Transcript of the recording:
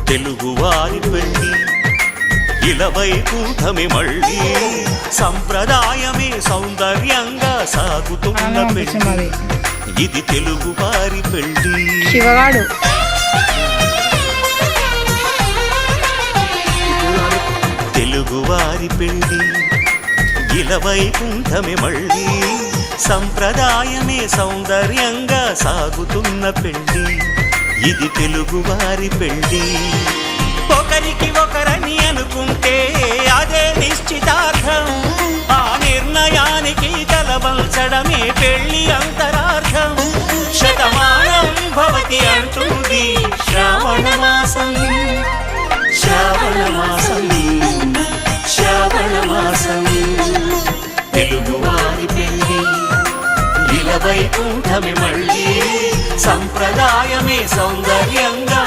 తెలుగువారి పెళ్లి ఇలవైకుంఠమే మళ్ళీ సంప్రదాయమే సౌందర్యంగా సాగుతున్న పెళ్లి ఇది తెలుగువారి పెళ్లి. శివగాడు తెలుగువారి పెళ్లి ఇలవైకుంఠమే మళ్ళీ సంప్రదాయమే సౌందర్యంగా సాగుతున్న పెళ్లి ఇది తెలుగువారి పెళ్లి. ఒకరికి ఒకరని అనుకుంటే అదే నిశ్చితార్థం, ఆ నిర్ణయానికి తలవంచడమే పెళ్లి అంతరార్థం. శతమానం భవతి అంటుంది శ్రావణ మాసం, శ్రావణ మాసం, శ్రావణ మాసం. తెలుగువారి పెళ్లి ఇలవైకుంఠమే మళ్ళీ సంప్రదాయమే సౌందర్యంగా